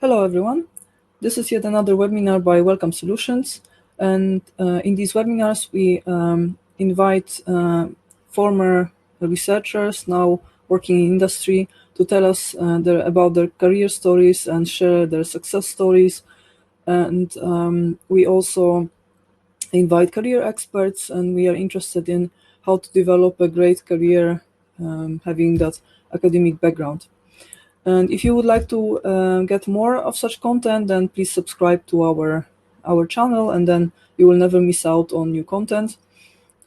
Hello everyone, this is yet another webinar by Welcome Solutions, and in these webinars we invite former researchers now working in industry to tell us about their career stories and share their success stories. And we also invite career experts, and we are interested in how to develop a great career having that academic background. And if you would like to get more of such content, then please subscribe to our channel, and then you will never miss out on new content.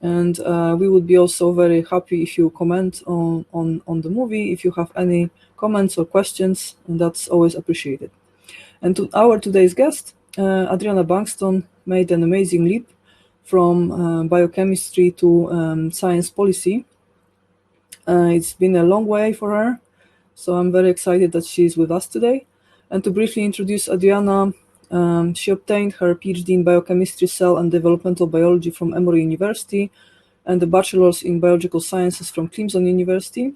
And we would be also very happy if you comment on the movie, if you have any comments or questions, and that's always appreciated. And to our today's guest, Adriana Bankston made an amazing leap from biochemistry to science policy. It's been a long way for her, so I'm very excited that she's with us today. And to briefly introduce Adriana, she obtained her PhD in Biochemistry, Cell and Developmental Biology from Emory University and a Bachelor's in Biological Sciences from Clemson University.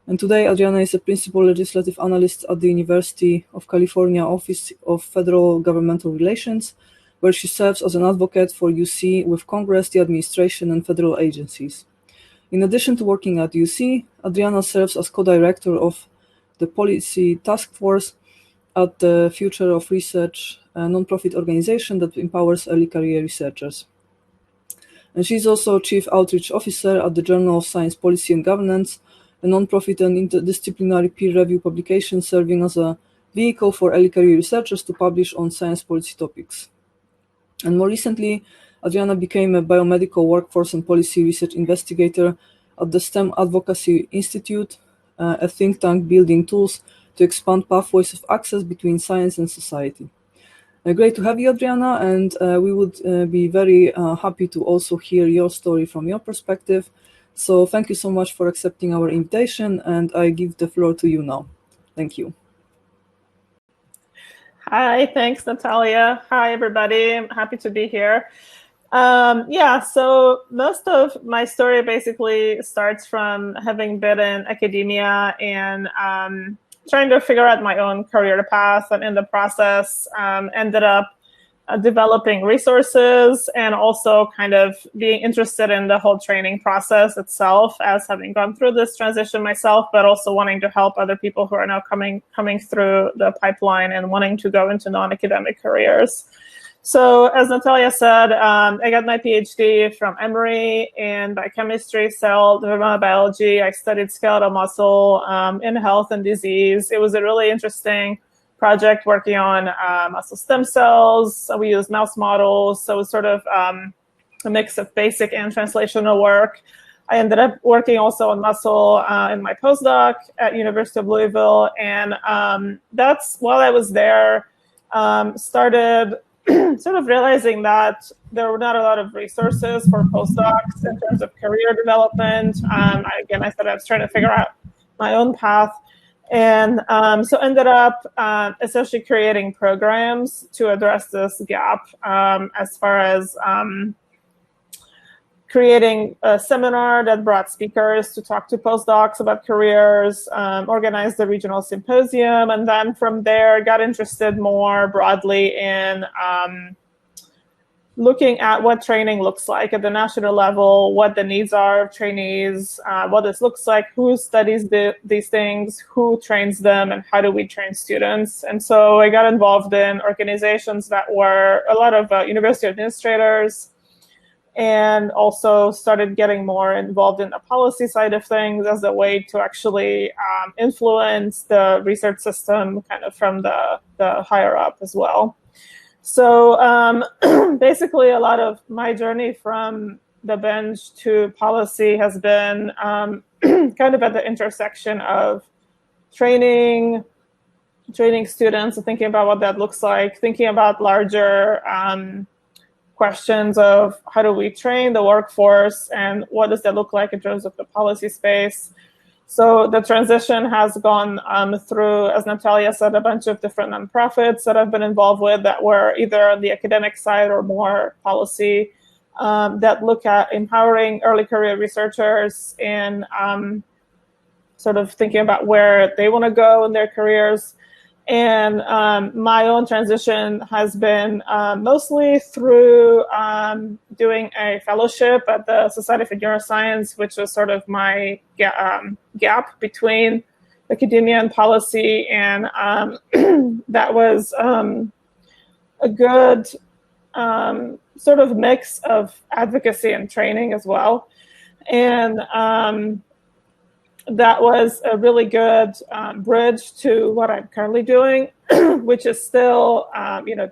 And today, Adriana is a Principal Legislative Analyst at the University of California Office of Federal Governmental Relations, where she serves as an advocate for UC with Congress, the administration, and federal agencies. In addition to working at UC, Adriana serves as co-director of the Policy Taskforce at the Future of Research, a nonprofit organization that empowers early career researchers. And she's also Chief Outreach Officer at the Journal of Science Policy and Governance, a nonprofit and interdisciplinary peer review publication serving as a vehicle for early career researchers to publish on science policy topics. And more recently, Adriana became a biomedical workforce and policy research investigator at the STEM Advocacy Institute, a think tank building tools to expand pathways of access between science and society. Great to have you, Adriana, and we would be very happy to also hear your story from your perspective. So thank you so much for accepting our invitation, and I give the floor to you now. Thank you. Hi, thanks, Natalia. Hi, everybody. I'm happy to be here. So most of my story basically starts from having been in academia and trying to figure out my own career path, and in the process ended up developing resources and also kind of being interested in the whole training process itself, as having gone through this transition myself, but also wanting to help other people who are now coming through the pipeline and wanting to go into non-academic careers. So as Natalia said, I got my PhD from Emory in biochemistry, cell, developmental biology. I studied skeletal muscle in health and disease. It was a really interesting project working on muscle stem cells. So we used mouse models. So it was sort of a mix of basic and translational work. I ended up working also on muscle in my postdoc at University of Louisville. And that's while I was there, started sort of realizing that there were not a lot of resources for postdocs in terms of career development. I said I was trying to figure out my own path. And so ended up essentially creating programs to address this gap as far as creating a seminar that brought speakers to talk to postdocs about careers, organized the regional symposium, and then from there got interested more broadly in looking at what training looks like at the national level, what the needs are of trainees, what this looks like, who studies these things, who trains them, and how do we train students. And so I got involved in organizations that were a lot of university administrators, and also started getting more involved in the policy side of things as a way to actually influence the research system kind of from the higher up as well. So basically a lot of my journey from the bench to policy has been kind of at the intersection of training students, and thinking about what that looks like, thinking about larger questions of how do we train the workforce and what does that look like in terms of the policy space. So the transition has gone through, as Natalia said, a bunch of different nonprofits that I've been involved with that were either on the academic side or more policy, that look at empowering early career researchers in sort of thinking about where they want to go in their careers. And my own transition has been mostly through doing a fellowship at the Society for Neuroscience, which was sort of my gap between academia and policy. And that was a good sort of mix of advocacy and training as well. And that was a really good bridge to what I'm currently doing, which is still,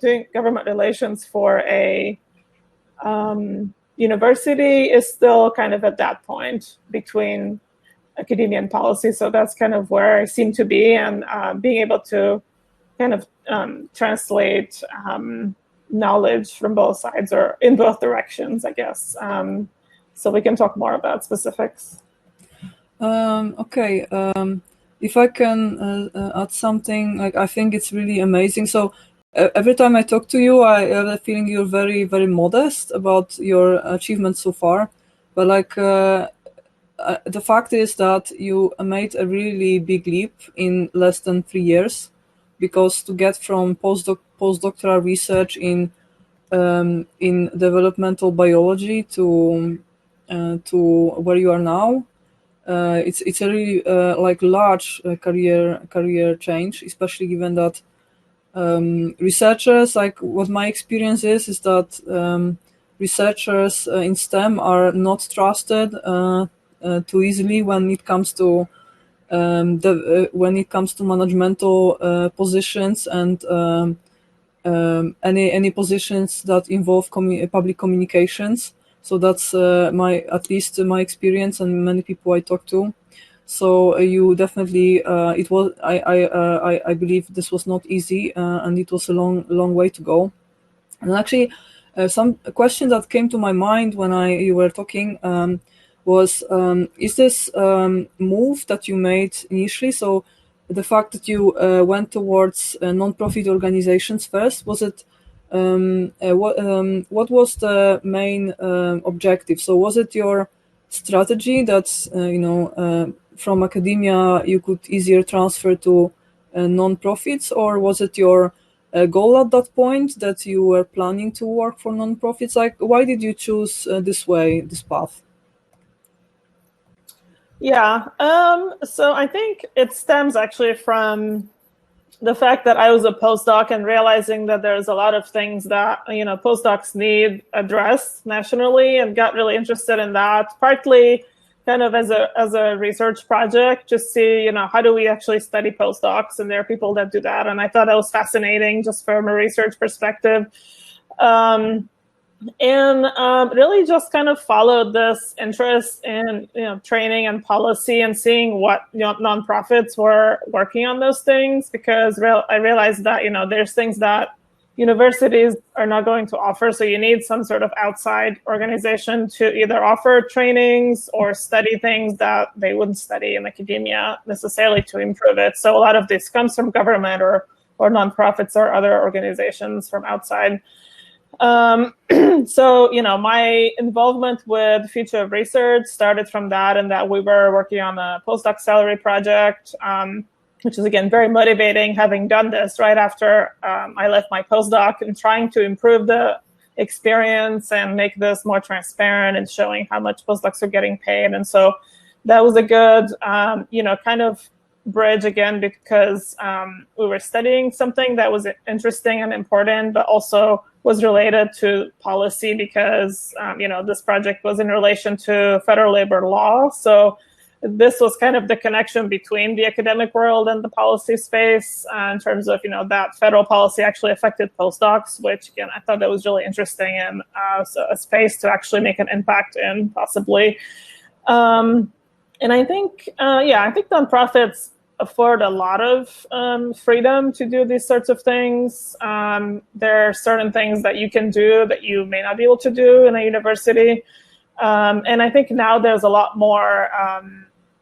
doing government relations for a university is still kind of at that point between academia and policy. So that's kind of where I seem to be, and being able to kind of translate knowledge from both sides or in both directions, I guess. So we can talk more about specifics. Okay, if I can add something, like, I think it's really amazing. So every time I talk to you, I have a feeling you're very, very modest about your achievements so far. But like the fact is that you made a really big leap in less than 3 years, because to get from postdoctoral research in developmental biology to where you are now. It's a really like large career change, especially given that researchers, like what my experience is that researchers in STEM are not trusted too easily when it comes to managemental positions and any positions that involve public communications. So that's at least my experience and many people I talk to. So you definitely it was I believe this was not easy and it was a long way to go. And actually, some question that came to my mind when you were talking was is this move that you made initially? So the fact that you went towards non-profit organizations first, was it? What was the main objective? So was it your strategy that from academia you could easier transfer to non-profits, or was it your goal at that point that you were planning to work for non-profits? Like, why did you choose this path? Yeah, so I think it stems actually from the fact that I was a postdoc and realizing that there's a lot of things that, postdocs need addressed nationally, and got really interested in that, partly kind of as a research project, just see, how do we actually study postdocs? And there are people that do that. And I thought that was fascinating just from a research perspective. And really just kind of followed this interest in training and policy, and seeing what nonprofits were working on those things, because I realized that there's things that universities are not going to offer, so you need some sort of outside organization to either offer trainings or study things that they wouldn't study in academia necessarily to improve it. So a lot of this comes from government or nonprofits or other organizations from outside. So, my involvement with Future of Research started from that, and that we were working on a postdoc salary project, which is, again, very motivating, having done this right after I left my postdoc, and trying to improve the experience and make this more transparent and showing how much postdocs are getting paid. And so that was a good, kind of bridge, again, because we were studying something that was interesting and important, but also was related to policy, because this project was in relation to federal labor law. So this was kind of the connection between the academic world and the policy space, in terms of that federal policy actually affected postdocs, which, again, I thought that was really interesting, and so a space to actually make an impact in, possibly. And I think nonprofits afford a lot of freedom to do these sorts of things. There are certain things that you can do that you may not be able to do in a university. And I think now there's a lot more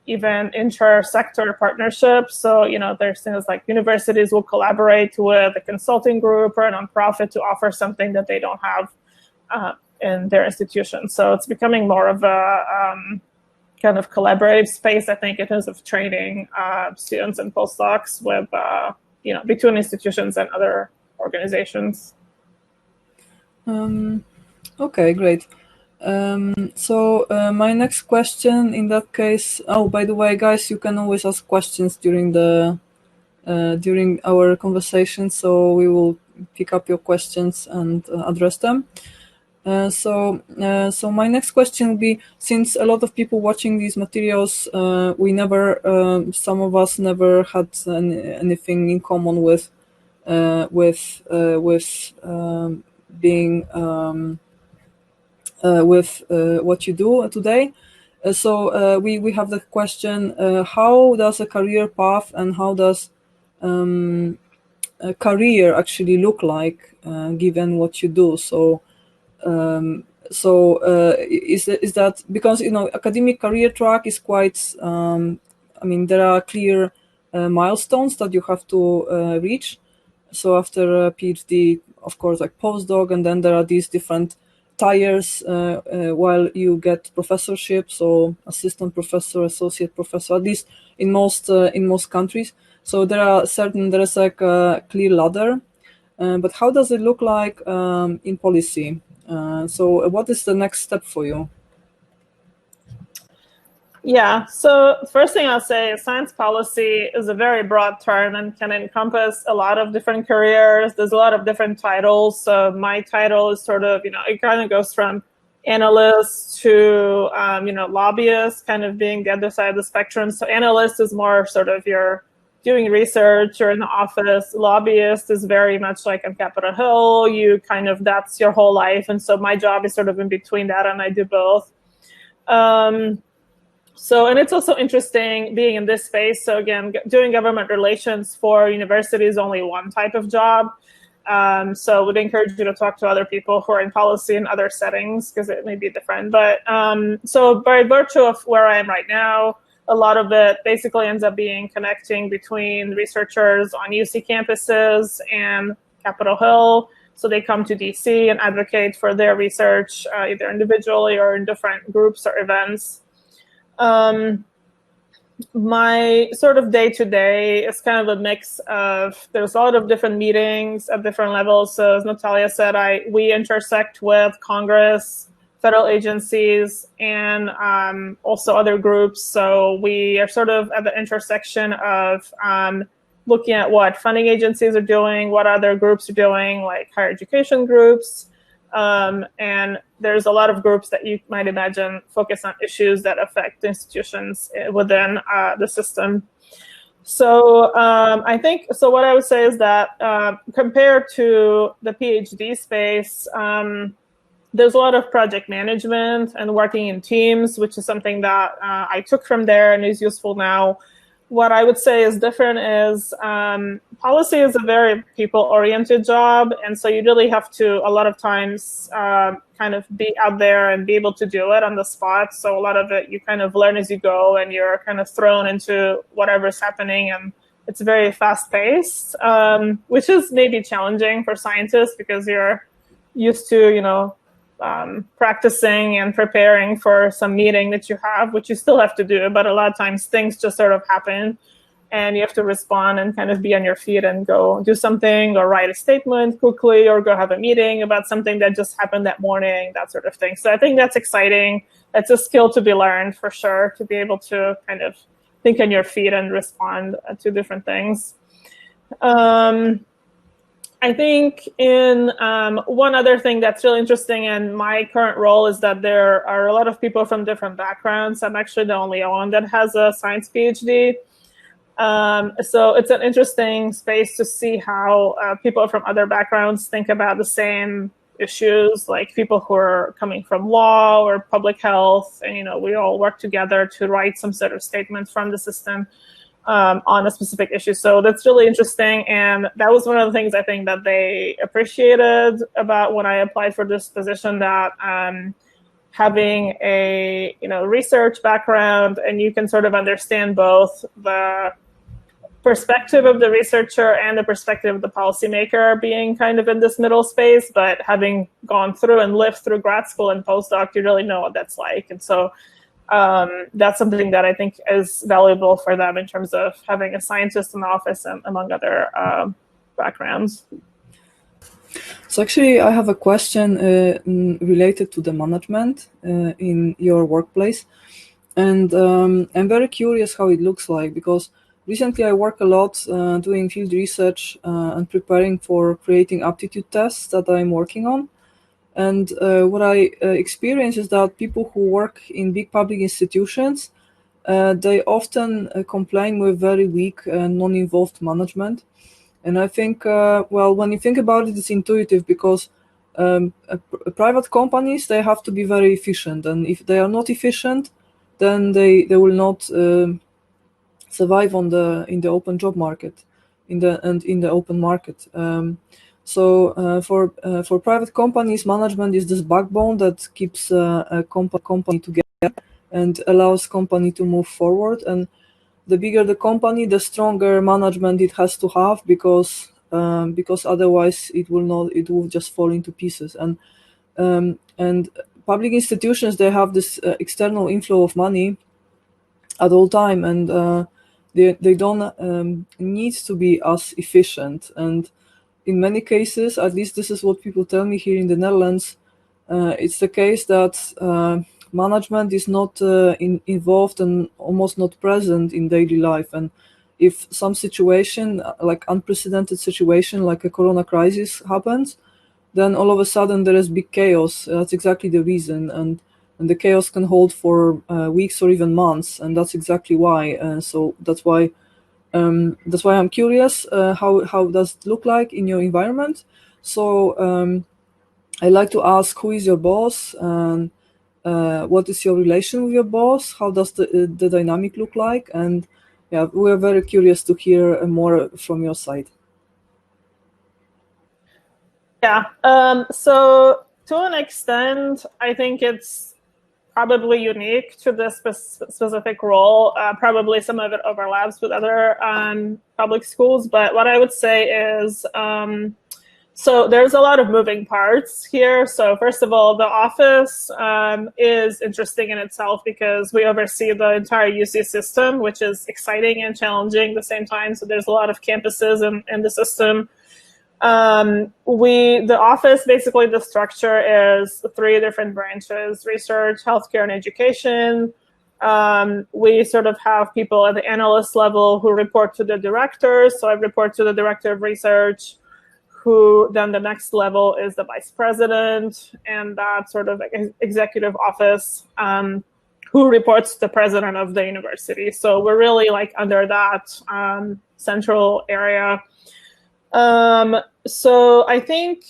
even inter-sector partnerships. So, there's things like universities will collaborate with a consulting group or a nonprofit to offer something that they don't have in their institution. So it's becoming more of a kind of collaborative space, I think, in terms of training students and postdocs with between institutions and other organizations. Okay, great. So my next question in that case, oh, by the way, guys, you can always ask questions during our conversation, so we will pick up your questions and address them. So my next question will be, since a lot of people watching these materials, some of us never had anything in common with being with what you do today. So we have the question: how does a career path and how does a career actually look like, given what you do? So is that because academic career track is quite? There are clear milestones that you have to reach. So after a PhD, of course, like postdoc, and then there are these different tiers while you get professorship, so assistant professor, associate professor, at least in most countries. So there is like a clear ladder, but how does it look like in policy? So what is the next step for you? Yeah, so first thing I'll say is science policy is a very broad term and can encompass a lot of different careers. There's a lot of different titles. So my title is sort of, it kind of goes from analyst to, lobbyist, kind of being the other side of the spectrum. So analyst is more sort of you're doing research, you're in the office. Lobbyist is very much like on Capitol Hill. That's your whole life. And so my job is sort of in between that, and I do both. And it's also interesting being in this space. So again, doing government relations for university is only one type of job. So would encourage you to talk to other people who are in policy in other settings, because it may be different. But so by virtue of where I am right now, a lot of it basically ends up being connecting between researchers on UC campuses and Capitol Hill. So they come to DC and advocate for their research, either individually or in different groups or events. My sort of day-to-day is kind of a mix of, there's a lot of different meetings at different levels. So as Natalia said, we intersect with Congress, federal agencies, and also other groups. So we are sort of at the intersection of looking at what funding agencies are doing, what other groups are doing, like higher education groups. And there's a lot of groups that you might imagine focus on issues that affect institutions within the system. So I think, so what I would say is that compared to the PhD space, there's a lot of project management and working in teams, which is something that I took from there and is useful now. What I would say is different is policy is a very people-oriented job, and so you really have to, a lot of times, kind of be out there and be able to do it on the spot. So a lot of it you kind of learn as you go, and you're kind of thrown into whatever's happening, and it's very fast-paced, which is maybe challenging for scientists because you're used to, practicing and preparing for some meeting that you have, which you still have to do, but a lot of times things just sort of happen and you have to respond and kind of be on your feet and go do something or write a statement quickly or go have a meeting about something that just happened that morning, that sort of thing. So I think that's exciting. It's a skill to be learned for sure, to be able to kind of think on your feet and respond to different things. I think in one other thing that's really interesting in my current role is that there are a lot of people from different backgrounds. I'm actually the only one that has a science PhD. So it's an interesting space to see how people from other backgrounds think about the same issues, like people who are coming from law or public health. And, we all work together to write some sort of statement from the system on a specific issue. So that's really interesting. And that was one of the things I think that they appreciated about when I applied for this position, that having a research background, and you can sort of understand both the perspective of the researcher and the perspective of the policymaker being kind of in this middle space, but having gone through and lived through grad school and postdoc, you really know what that's like. And so that's something that I think is valuable for them in terms of having a scientist in the office and among other backgrounds. So actually, I have a question related to the management in your workplace. And I'm very curious how it looks like, because recently I work a lot doing field research and preparing for creating aptitude tests that I'm working on. And what I experience is that people who work in big public institutions, they often complain with very weak non-involved management. And I think, well, when you think about it, it's intuitive, because private companies, they have to be very efficient. And if they are not efficient, then they will not survive in the open job market, in the open market. So for private companies, management is this backbone that keeps a company together and allows company to move forward. And the bigger the company, the stronger management it has to have, because otherwise it will just fall into pieces. And public institutions, they have this external inflow of money at all time, and they don't need to be as efficient. And in many cases, at least this is what people tell me here in the Netherlands, it's the case that management is not involved and almost not present in daily life. And if some situation, like unprecedented situation, like a corona crisis happens, then all of a sudden there is big chaos. That's exactly the reason, and the chaos can hold for weeks or even months, and that's exactly why. So that's why I'm curious, how does it look like in your environment. So I like to ask, who is your boss, and what is your relation with your boss? How does the dynamic look like? And yeah, we're very curious to hear more from your side. Yeah. So to an extent, I think it's probably unique to this specific role. Probably some of it overlaps with other public schools, but what I would say is, so there's a lot of moving parts here. So first of all, the office is interesting in itself because we oversee the entire UC system, which is exciting and challenging at the same time. So there's a lot of campuses in the system. The office, basically the structure is 3 different branches: research, healthcare, and education. We sort of have people at the analyst level who report to the directors. So I report to the director of research, who then the next level is the vice president, and that sort of executive office, who reports to the president of the university. So we're really like under that central area. So I think,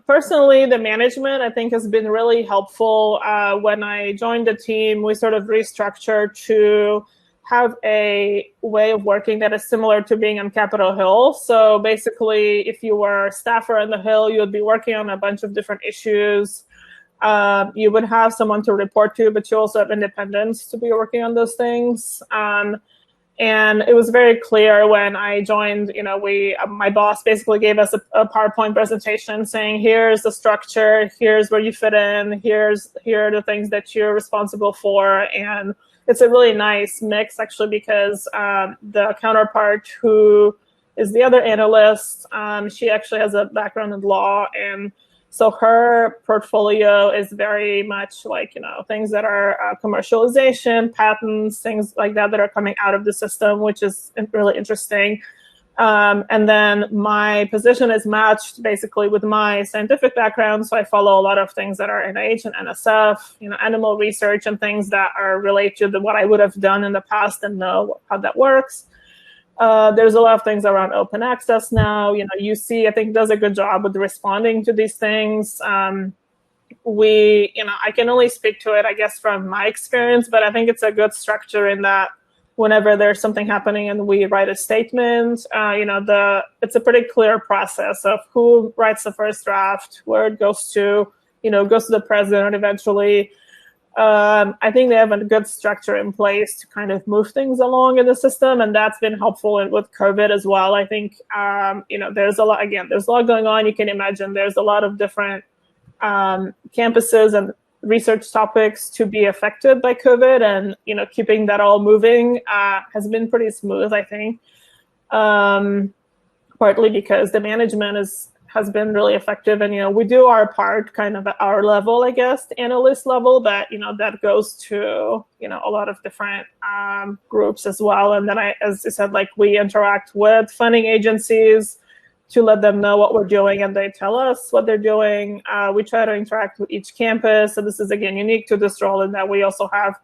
personally, the management, I think, has been really helpful. When I joined the team, we sort of restructured to have a way of working that is similar to being on Capitol Hill. So basically, if you were a staffer on the Hill, you would be working on a bunch of different issues. You would have someone to report to, but you also have independence to be working on those things. And it was very clear when I joined, my boss basically gave us a PowerPoint presentation saying, here's the structure, here's where you fit in, here are the things that you're responsible for. And it's a really nice mix, actually, because the counterpart, who is the other analyst, she actually has a background in law, and so her portfolio is very much like, things that are commercialization, patents, things like that are coming out of the system, which is really interesting. And then my position is matched basically with my scientific background. So I follow a lot of things that are NIH and NSF, animal research and things that are related to what I would have done in the past and know how that works. There's a lot of things around open access now. UC, I think, does a good job with responding to these things. I can only speak to it, I guess, from my experience, but I think it's a good structure in that whenever there's something happening and we write a statement, it's a pretty clear process of who writes the first draft, where it goes to, goes to the president eventually. I think they have a good structure in place to kind of move things along in the system, and that's been helpful with COVID as well. I think, there's a lot going on. You can imagine there's a lot of different campuses, and research topics to be affected by COVID, and keeping that all moving has been pretty smooth, I think. Partly because the management has been really effective, and we do our part kind of at our level, I guess, the analyst level, but that goes to a lot of different groups as well. And then as I said, like, we interact with funding agencies to let them know what we're doing, and they tell us what they're doing. We try to interact with each campus, so this is again unique to this role in that we also have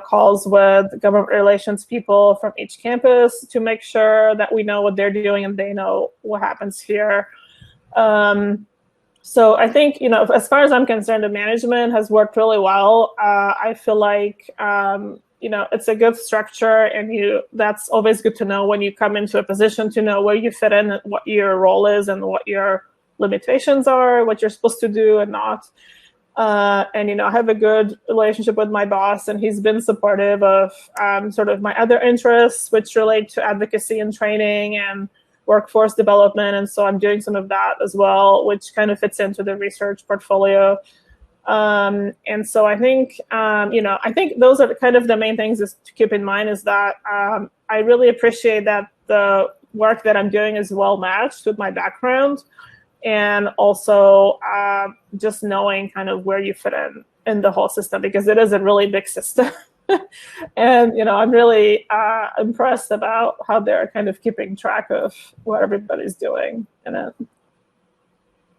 calls with government relations people from each campus to make sure that we know what they're doing and they know what happens here. So I think, as far as I'm concerned, the management has worked really well. I feel like, it's a good structure, and that's always good to know when you come into a position, to know where you fit in, what your role is, and what your limitations are, what you're supposed to do and not. And I have a good relationship with my boss, and he's been supportive of sort of my other interests, which relate to advocacy and training and workforce development. And so I'm doing some of that as well, which kind of fits into the research portfolio. And so I think, I think those are kind of the main things to keep in mind, is that I really appreciate that the work that I'm doing is well matched with my background. And also just knowing kind of where you fit in the whole system, because it is a really big system. And, I'm really impressed about how they're kind of keeping track of what everybody's doing in it.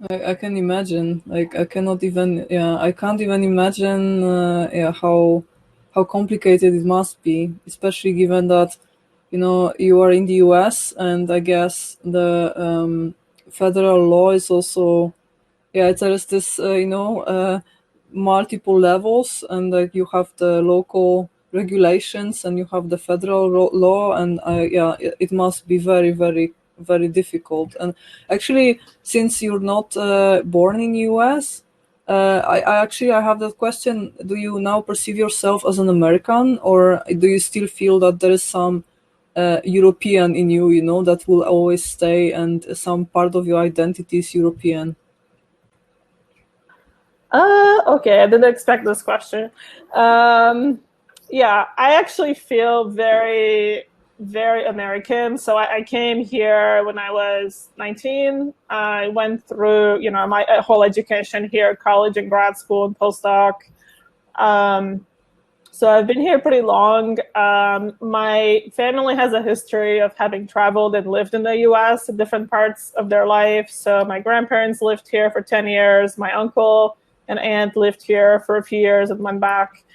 I can imagine. Like, I can't even imagine how complicated it must be, especially given that, you are in the US, and I guess the federal law is also, there's this, multiple levels, and like you have the local regulations and you have the federal law, and it must be very, very, very difficult. And actually, since you're not born in US, I have that question: do you now perceive yourself as an American, or do you still feel that there is some European in you, that will always stay, and some part of your identity is European? Okay, I didn't expect this question. I actually feel very, very American. So I came here when I was 19. I went through, my whole education here, college and grad school and postdoc. So I've been here pretty long. My family has a history of having traveled and lived in the US in different parts of their life. So my grandparents lived here for 10 years. My uncle and aunt lived here for a few years and went back.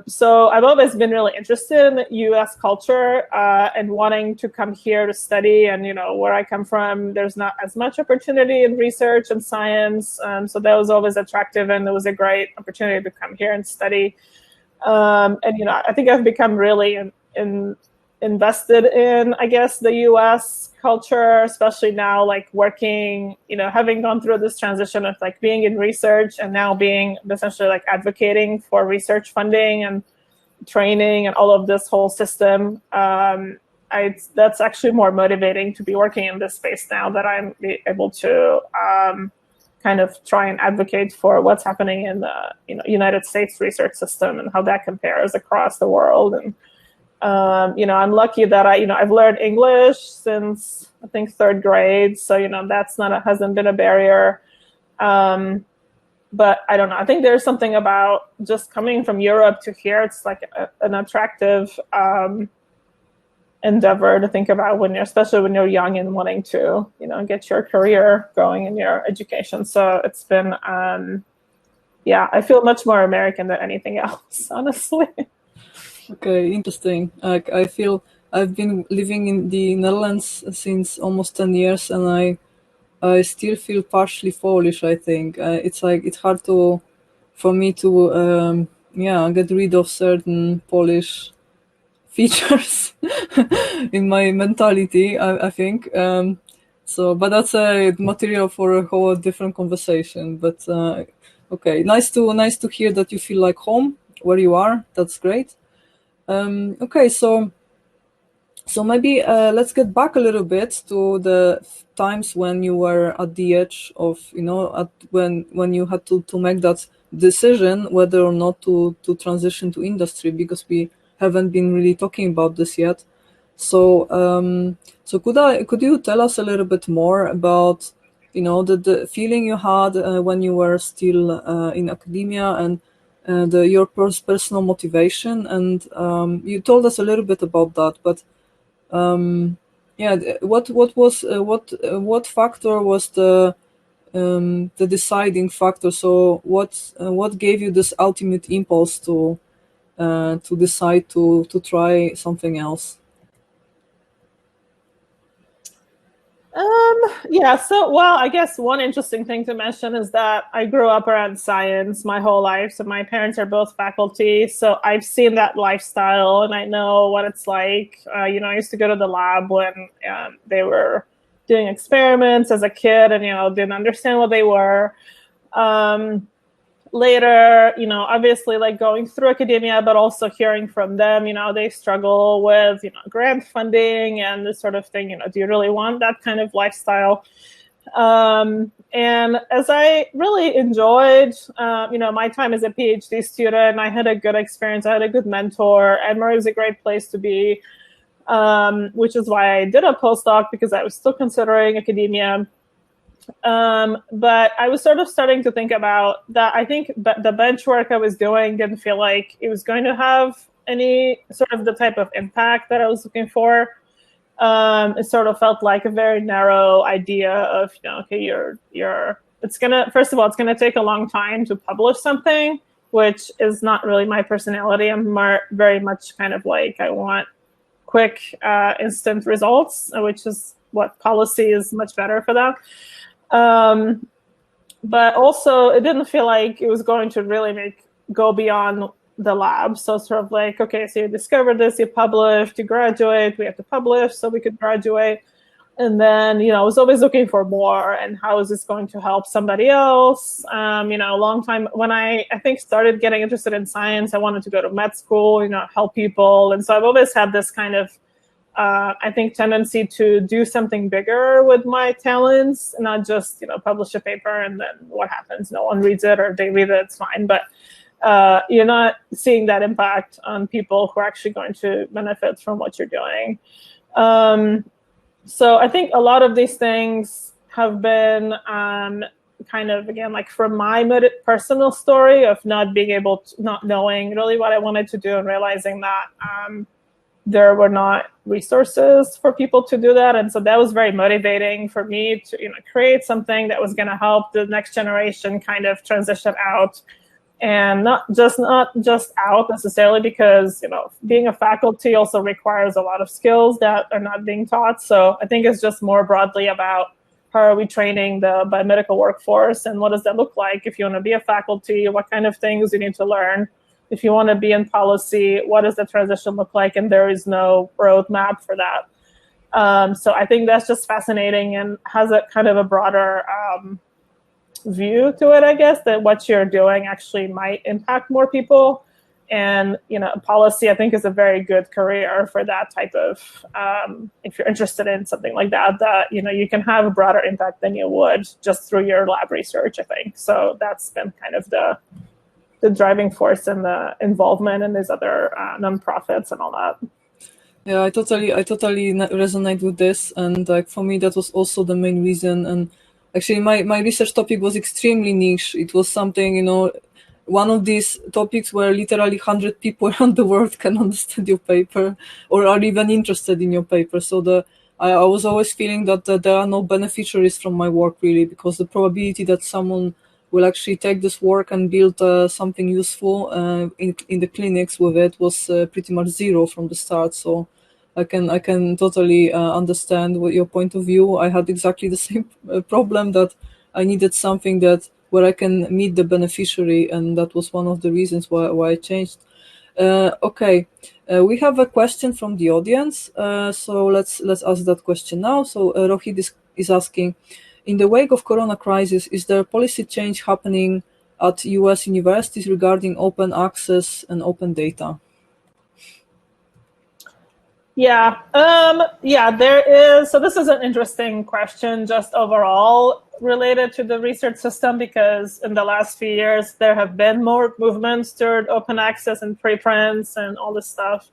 So I've always been really interested in US culture and wanting to come here to study. And, where I come from, there's not as much opportunity in research and science. So that was always attractive, and it was a great opportunity to come here and study. And, I think I've become really invested in, I guess, the US culture, especially now, like working, having gone through this transition of like being in research and now being essentially like advocating for research funding and training and all of this whole system. That's actually more motivating to be working in this space now that I'm able to kind of try and advocate for what's happening in the United States research system and how that compares across the world. And I'm lucky that I've learned English since I think third grade, so that's hasn't been a barrier. But I don't know. I think there's something about just coming from Europe to here. It's like an attractive endeavor to think about especially when you're young and wanting to, get your career going in your education. So it's been, I feel much more American than anything else, honestly. Okay, interesting. I feel I've been living in the Netherlands since almost 10 years, and I still feel partially Polish, I think. It's hard for me to get rid of certain Polish features in my mentality, I think. But that's a material for a whole different conversation. But okay, nice to hear that you feel like home where you are. That's great. Okay, so So maybe let's get back a little bit to the times when you were at the edge of, when you had to make that decision whether or not to transition to industry, because we haven't been really talking about this yet. So so could you tell us a little bit more about the feeling you had when you were still in academia, and your personal motivation, and you told us a little bit about that, but yeah, what factor was the deciding factor? So what gave you this ultimate impulse to decide to try something else? Yeah, so, well, I guess one interesting thing to mention is that I grew up around science my whole life. So my parents are both faculty. So I've seen that lifestyle and I know what it's like. I used to go to the lab when they were doing experiments as a kid and, didn't understand what they were. Later, obviously like going through academia, but also hearing from them, they struggle with, grant funding and this sort of thing. Do you really want that kind of lifestyle? And as I really enjoyed, my time as a PhD student, I had a good experience. I had a good mentor. Emory was a great place to be, which is why I did a postdoc, because I was still considering academia. But I was sort of starting to think about that. I think the bench work I was doing didn't feel like it was going to have any sort of the type of impact that I was looking for. It sort of felt like a very narrow idea of, okay, first of all, it's gonna take a long time to publish something, which is not really my personality. I'm very much kind of like, I want quick, instant results, which is what policy is much better for that. But also it didn't feel like it was going to really go beyond the lab. So sort of like, okay, so you discovered this, you published, you graduate, we have to publish so we could graduate. And then, I was always looking for more, and how is this going to help somebody else? A long time when I think started getting interested in science, I wanted to go to med school, help people. And so I've always had this kind of I think tendency to do something bigger with my talents, not just publish a paper and then what happens? No one reads it, or they read it, it's fine. But you're not seeing that impact on people who are actually going to benefit from what you're doing. So I think a lot of these things have been kind of, again, like from my personal story of not knowing really what I wanted to do, and realizing that there were not resources for people to do that. And so that was very motivating for me to create something that was going to help the next generation kind of transition out, and not just out necessarily, because being a faculty also requires a lot of skills that are not being taught. So I think it's just more broadly about how are we training the biomedical workforce, and what does that look like if you want to be a faculty, what kind of things you need to learn. If you want to be in policy, what does the transition look like? And there is no roadmap for that. So I think that's just fascinating, and has a kind of a broader view to it, I guess, that what you're doing actually might impact more people. And, policy, I think, is a very good career for that type of, if you're interested in something like that, you can have a broader impact than you would just through your lab research, I think. So that's been kind of the driving force and the involvement in these other nonprofits and all that. Yeah, I totally resonate with this, and like for me that was also the main reason. And actually my research topic was extremely niche. It was something, one of these topics where literally 100 people around the world can understand your paper or are even interested in your paper. So I was always feeling that there are no beneficiaries from my work, really, because the probability that someone will actually take this work and build something useful in the clinics with it was pretty much zero from the start. So I can totally understand what your point of view. I had exactly the same problem, that I needed something where I can meet the beneficiary, and that was one of the reasons why I changed. Okay, we have a question from the audience, so let's ask that question now. So Rohit is asking, in the wake of Corona crisis, is there policy change happening at US universities regarding open access and open data? Yeah, there is. So this is an interesting question just overall related to the research system, because in the last few years, there have been more movements toward open access and preprints and all this stuff.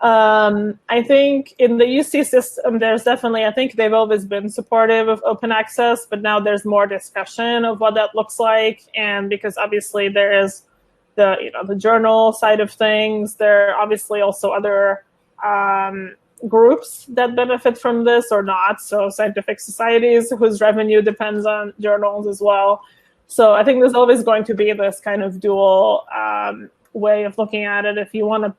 I think in the UC system, there's definitely, I think they've always been supportive of open access, but now there's more discussion of what that looks like. And because obviously there is the journal side of things, there are obviously also other groups that benefit from this or not. So scientific societies whose revenue depends on journals as well. So I think there's always going to be this kind of dual way of looking at it. If you want to,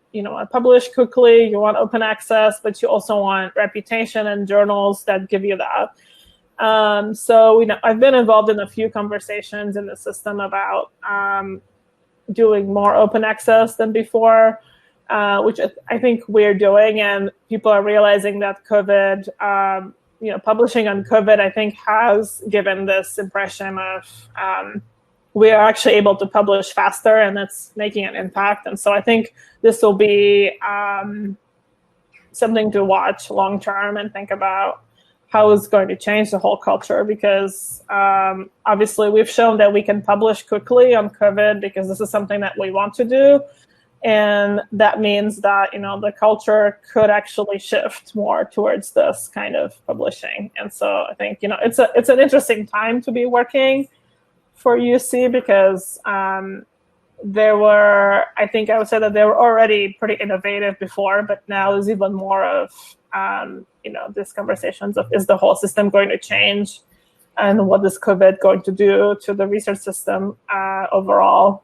publish quickly, you want open access, but you also want reputation and journals that give you that. So I've been involved in a few conversations in the system about doing more open access than before, which I think we're doing, and people are realizing that COVID, publishing on COVID, I think has given this impression of we are actually able to publish faster, and it's making an impact. And so I think this will be something to watch long term and think about how it's going to change the whole culture, because obviously we've shown that we can publish quickly on COVID because this is something that we want to do. And that means that, the culture could actually shift more towards this kind of publishing. And so I think, it's an interesting time to be working for UC, because I would say that they were already pretty innovative before, but now there's even more of, these conversations of, is the whole system going to change? And what is COVID going to do to the research system overall?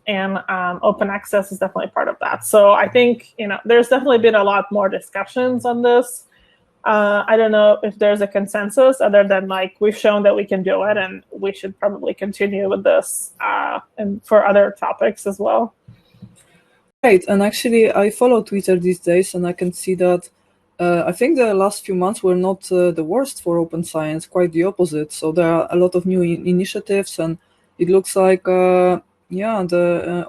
And open access is definitely part of that. So I think, there's definitely been a lot more discussions on this. I don't know if there's a consensus other than we've shown that we can do it, and we should probably continue with this and for other topics as well. Right, and actually I follow Twitter these days, and I can see that I think the last few months were not the worst for open science, quite the opposite. So there are a lot of new initiatives, and it looks like the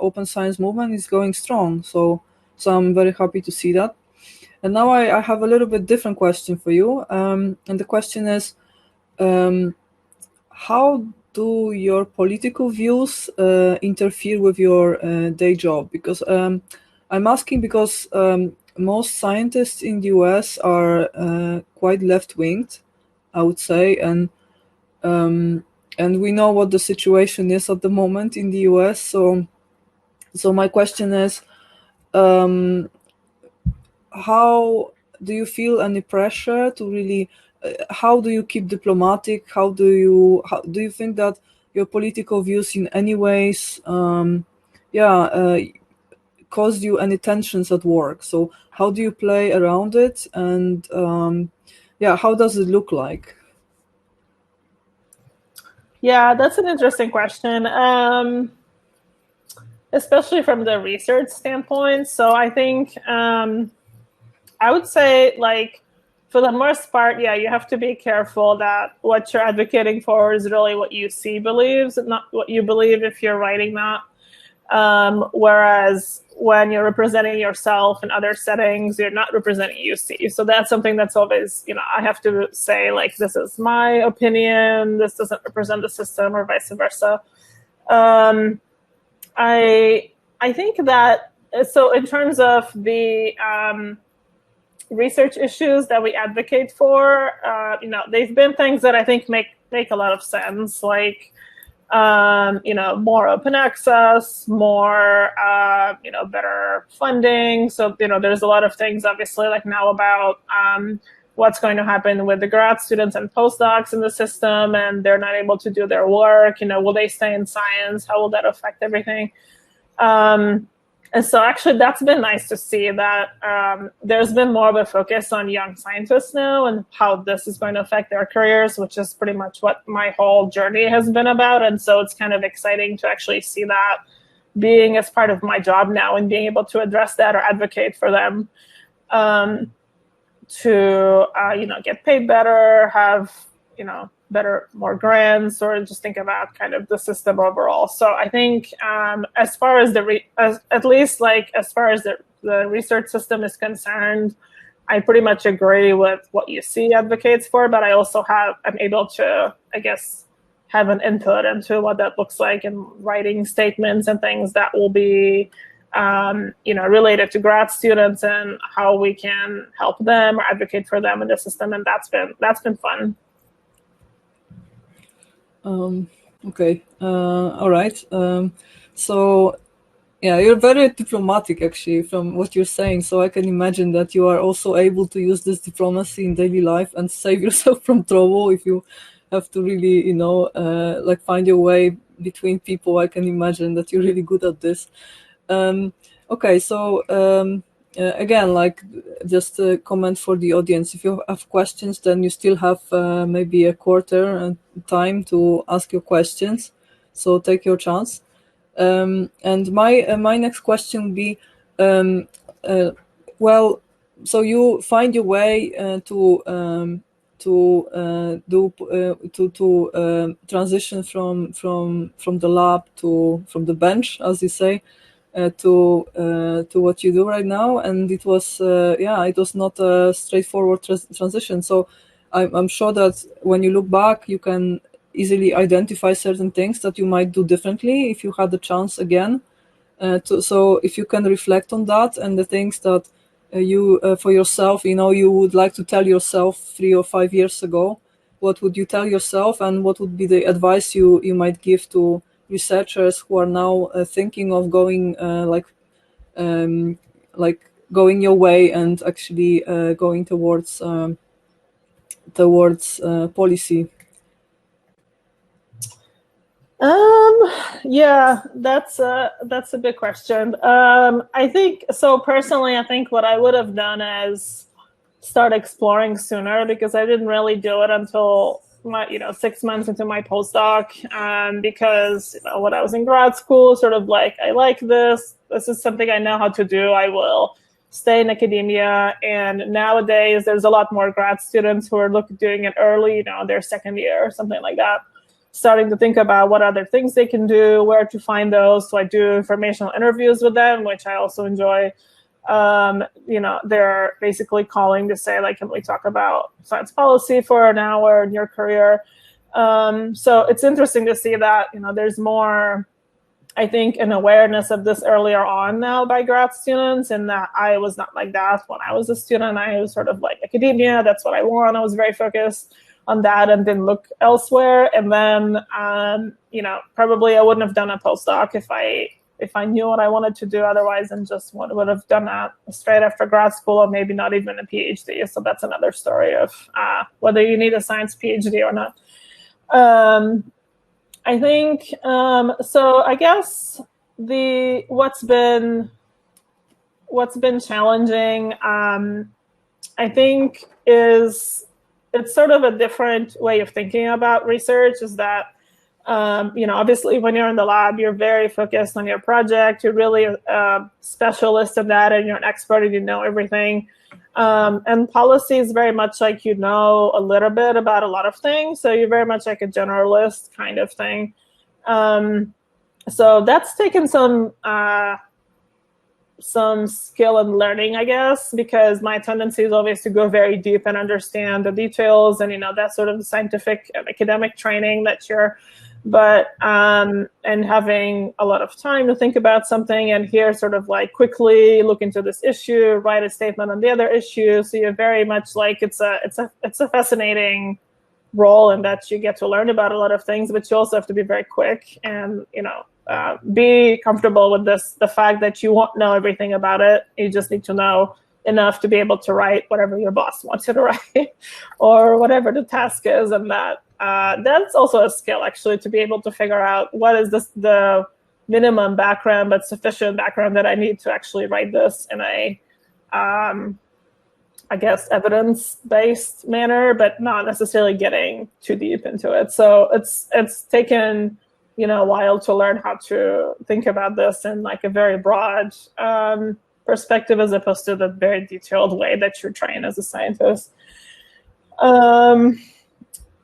open science movement is going strong. So I'm very happy to see that. And now I have a little bit different question for you. And the question is, how do your political views interfere with your day job? Because I'm asking because most scientists in the US are quite left-winged, I would say, and we know what the situation is at the moment in the US. So my question is, how do you feel any pressure to really? How do you keep diplomatic? How do you think that your political views in any ways, caused you any tensions at work? So how do you play around it? And how does it look like? Yeah, that's an interesting question, especially from the research standpoint. So I think I would say, for the most part, you have to be careful that what you're advocating for is really what UC believes, and not what you believe if you're writing that. Whereas when you're representing yourself in other settings, you're not representing UC. So that's something that's always, I have to say, this is my opinion, this doesn't represent the system, or vice versa. I think that, so in terms of the research issues that we advocate for, they've been things that I think make a lot of sense, more open access, more, better funding. So, there's a lot of things, obviously, now about what's going to happen with the grad students and postdocs in the system, and they're not able to do their work. Will they stay in science? How will that affect everything? And so actually that's been nice to see that there's been more of a focus on young scientists now and how this is going to affect their careers, which is pretty much what my whole journey has been about. And so it's kind of exciting to actually see that being as part of my job now and being able to address that or advocate for them to, get paid better, have, more grants, or just think about kind of the system overall. So I think as far as as far as the research system is concerned, I pretty much agree with what UC advocates for, but I also I'm able to, I guess, have an input into what that looks like in writing statements and things that will be, related to grad students and how we can help them or advocate for them in the system, and that's been fun. Okay. All right. So, yeah, you're very diplomatic, actually, from what you're saying. So I can imagine that you are also able to use this diplomacy in daily life and save yourself from trouble if you have to really, like find your way between people. I can imagine that you're really good at this. Okay, so again, like just a comment for the audience. If you have questions, then you still have maybe a quarter time to ask your questions. So take your chance. And my next question would be, well, so you find your way to transition from the lab from the bench, as you say, to what you do right now, and it was it was not a straightforward transition. So I'm sure that when you look back, you can easily identify certain things that you might do differently if you had the chance again. So if you can reflect on that and the things that you for yourself, you would like to tell yourself 3 or 5 years ago, what would you tell yourself, and what would be the advice you might give to researchers who are now thinking of going going your way and actually going towards policy? Yeah, that's a big question. I think so. Personally, I think what I would have done is start exploring sooner, because I didn't really do it until 6 months into my postdoc. Because when I was in grad school, sort of like, I like this. This is something I know how to do. I will stay in academia. And nowadays, there's a lot more grad students who are doing it early, their second year or something like that, starting to think about what other things they can do, where to find those. So I do informational interviews with them, which I also enjoy. They're basically calling to say, like, can we talk about science policy for an hour in your career? So it's interesting to see that, there's more, I think, an awareness of this earlier on now by grad students, and that I was not like that when I was a student. I was sort of like, academia, that's what I want. I was very focused on that and didn't look elsewhere. And then, probably I wouldn't have done a postdoc if I knew what I wanted to do otherwise, and just would have done that straight after grad school, or maybe not even a PhD. So that's another story of whether you need a science PhD or not. I think, so I guess what's been challenging, I think, is it's sort of a different way of thinking about research. Is that, obviously when you're in the lab, you're very focused on your project. You're really a specialist in that, and you're an expert, and you know everything. And policy is very much like, a little bit about a lot of things. So you're very much like a generalist kind of thing. So that's taken some skill and learning, I guess, because my tendency is always to go very deep and understand the details, and that's sort of the scientific and academic training that and having a lot of time to think about something, and here sort of like quickly look into this issue, write a statement on the other issue. So you're very much like, it's a fascinating role in that you get to learn about a lot of things, but you also have to be very quick and be comfortable with the fact that you won't know everything about it. You just need to know enough to be able to write whatever your boss wants you to write, or whatever the task is. And that's also a skill, actually, to be able to figure out what is the minimum background but sufficient background that I need to actually write this in a I guess evidence-based manner, but not necessarily getting too deep into it. So it's taken a while to learn how to think about this in like a very broad perspective, as opposed to the very detailed way that you're trained as a scientist.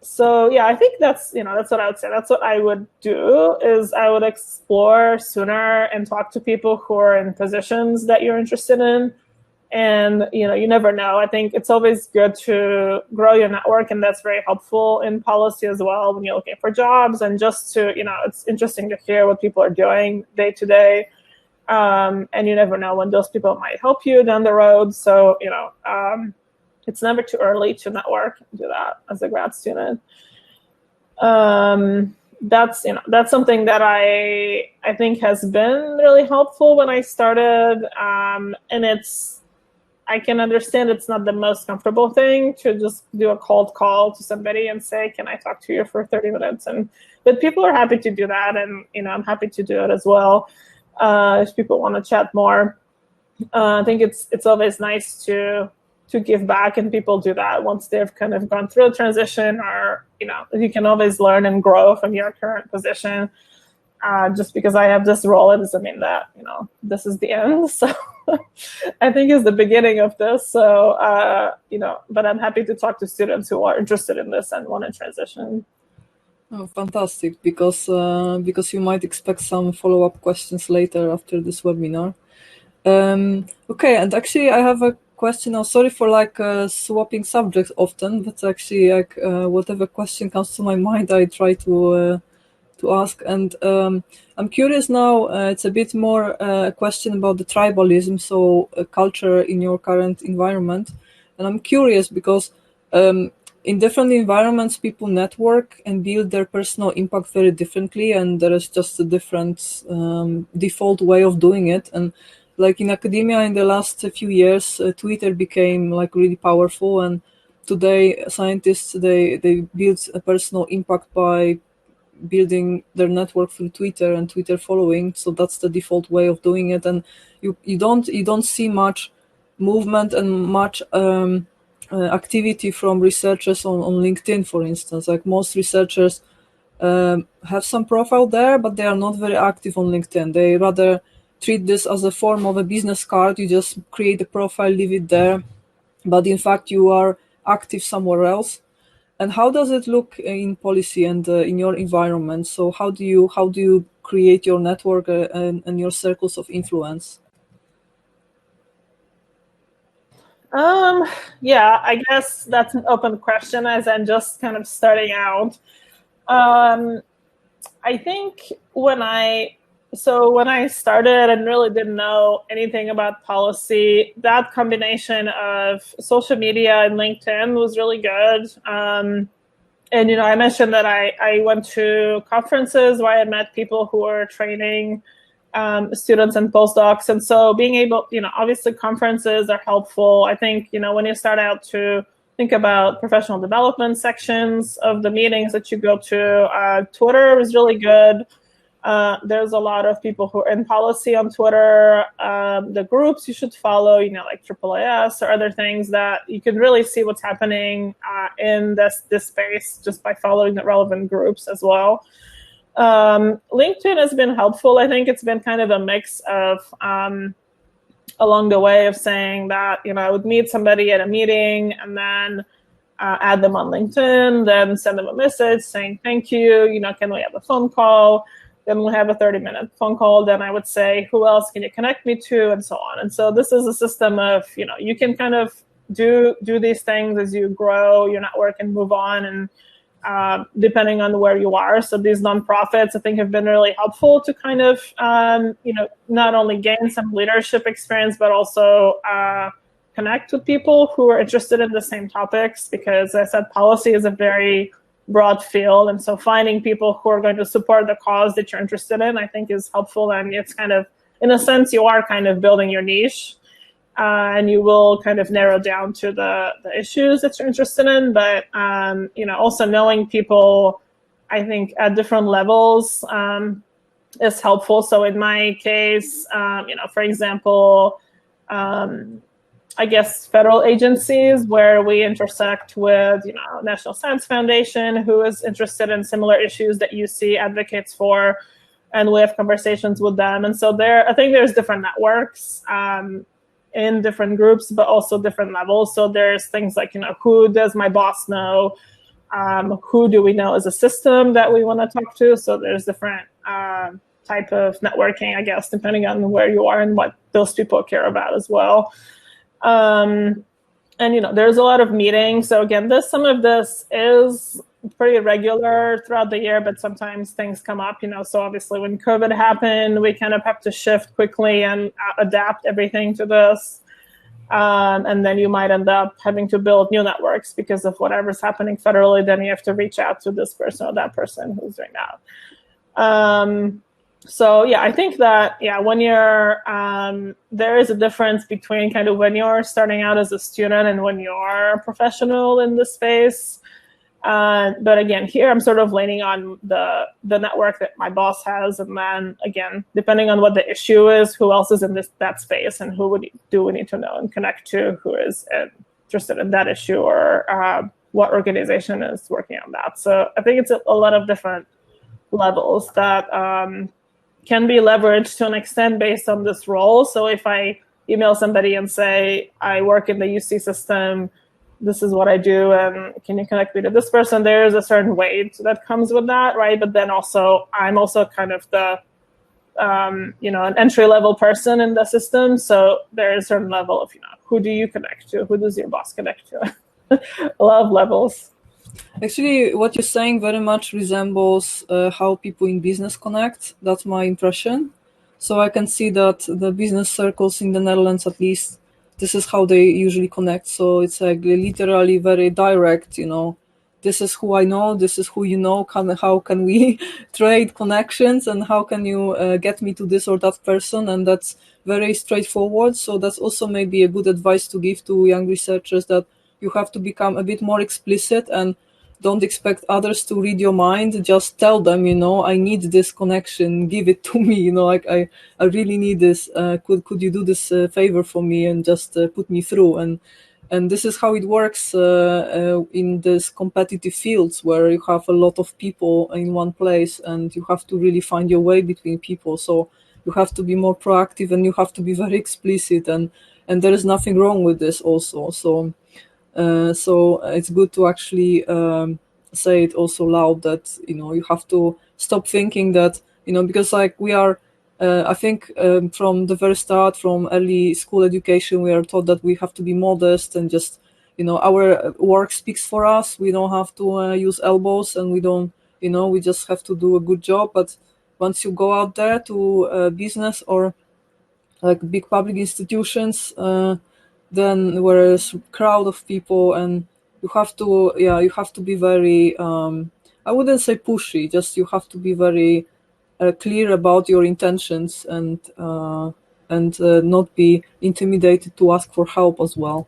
So yeah, I think that's what I would say. That's what I would do, is I would explore sooner and talk to people who are in positions that you're interested in. And you never know. I think it's always good to grow your network, and that's very helpful in policy as well when you're looking for jobs, and just to it's interesting to hear what people are doing day to day. And you never know when those people might help you down the road. So it's never too early to network and do that as a grad student. That's something that I think has been really helpful when I started, and I can understand it's not the most comfortable thing to just do a cold call to somebody and say, can I talk to you for 30 minutes? But people are happy to do that, and I'm happy to do it as well if people want to chat more. I think it's always nice to give back, and people do that once they've kind of gone through a transition, or you can always learn and grow from your current position. Just because I have this role, it doesn't mean that this is the end. So I think it's the beginning of this. So but I'm happy to talk to students who are interested in this and want to transition. Oh, fantastic! Because you might expect some follow-up questions later after this webinar. Okay, and actually I have a question now. Sorry for swapping subjects often, but actually whatever question comes to my mind, I try to ask. And I'm curious now. It's a bit more a question about the tribalism, so culture in your current environment. And I'm curious because in different environments, people network and build their personal impact very differently, and there is just a different default way of doing it. And like in academia, in the last few years, Twitter became really powerful, and today scientists they build a personal impact by building their network through Twitter and Twitter following. So that's the default way of doing it, and you don't see much movement and much activity from researchers on LinkedIn, for instance. Like most researchers have some profile there, but they are not very active on LinkedIn. They rather treat this as a form of a business card. You just create a profile, leave it there, but in fact you are active somewhere else. And how does it look in policy and in your environment? So how do you create your network and your circles of influence? Yeah, I guess that's an open question as I'm just kind of starting out. I think when I started and really didn't know anything about policy, that combination of social media and LinkedIn was really good. And, I mentioned that I went to conferences where I met people who were training students and postdocs. And so being able, obviously conferences are helpful. I think, when you start out to think about professional development sections of the meetings that you go to, Twitter is really good. There's a lot of people who are in policy on Twitter. The groups you should follow, like AAAS or other things that you can really see what's happening in this space just by following the relevant groups as well. LinkedIn has been helpful. I think it's been kind of a mix of along the way of saying that, I would meet somebody at a meeting and then add them on LinkedIn, then send them a message saying, thank you, can we have a phone call? Then we'll have a 30-minute phone call. Then I would say, who else can you connect me to, and so on. And so this is a system of, you can kind of do these things as you grow your network and move on, and depending on where you are. So these nonprofits, I think, have been really helpful to kind of, not only gain some leadership experience, but also connect with people who are interested in the same topics. Because as I said, policy is a very broad field, and so finding people who are going to support the cause that you're interested in, I think, is helpful. And it's kind of, in a sense, you are kind of building your niche, and you will kind of narrow down to the issues that you're interested in. But also knowing people, I think, at different levels is helpful. So in my case, for example, I guess federal agencies where we intersect with, National Science Foundation, who is interested in similar issues that UC advocates for, and we have conversations with them. And so I think there's different networks in different groups, but also different levels. So there's things like, who does my boss know? Who do we know as a system that we want to talk to? So there's different type of networking, I guess, depending on where you are and what those people care about as well. And there's a lot of meetings. So again, some of this is pretty regular throughout the year, but sometimes things come up. So obviously, when COVID happened, we kind of have to shift quickly and adapt everything to this. And then you might end up having to build new networks because of whatever's happening federally. Then you have to reach out to this person or that person who's doing that. So yeah, I think that when you're there is a difference between kind of when you're starting out as a student and when you're a professional in this space. But again, here I'm sort of leaning on the network that my boss has, and then again, depending on what the issue is, who else is in that space, and who do we need to know and connect to, who is interested in that issue, or what organization is working on that. So I think it's a lot of different levels that can be leveraged to an extent based on this role. So if I email somebody and say, I work in the UC system, this is what I do, and can you connect me to this person? There's a certain weight that comes with that, right? But then also, I'm also kind of the, an entry-level person in the system. So there is a certain level of, who do you connect to? Who does your boss connect to? A lot of levels. Actually, what you're saying very much resembles how people in business connect. That's my impression. So I can see that the business circles in the Netherlands, at least, this is how they usually connect. So it's like literally very direct, this is who I know, this is who you know, how can we trade connections, and how can you get me to this or that person, and that's very straightforward. So that's also maybe a good advice to give to young researchers, that you have to become a bit more explicit and don't expect others to read your mind. Just tell them, I need this connection, give it to me, like I really need this. Could you do this favor for me and just put me through? And this is how it works in this competitive fields where you have a lot of people in one place and you have to really find your way between people. So you have to be more proactive and you have to be very explicit, and there is nothing wrong with this also. So it's good to actually say it also loud, that you have to stop thinking that because like we are I think from the very start, from early school education, we are taught that we have to be modest and just our work speaks for us. We don't have to use elbows, and we don't we just have to do a good job. But once you go out there to business or like big public institutions, then whereas crowd of people, and you have to be very I wouldn't say pushy, just you have to be very clear about your intentions, and not be intimidated to ask for help as well.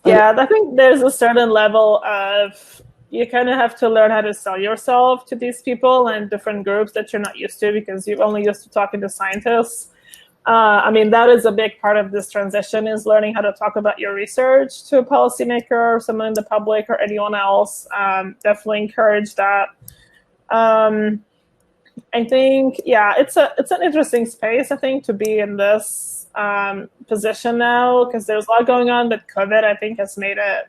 Yeah, I think there's a certain level of, you kind of have to learn how to sell yourself to these people and different groups that you're not used to, because you're only used to talking to scientists. That is a big part of this transition, is learning how to talk about your research to a policymaker or someone in the public or anyone else. Definitely encourage that. I think, it's an interesting space, I think, to be in this position now, because there's a lot going on, but COVID, I think, has made it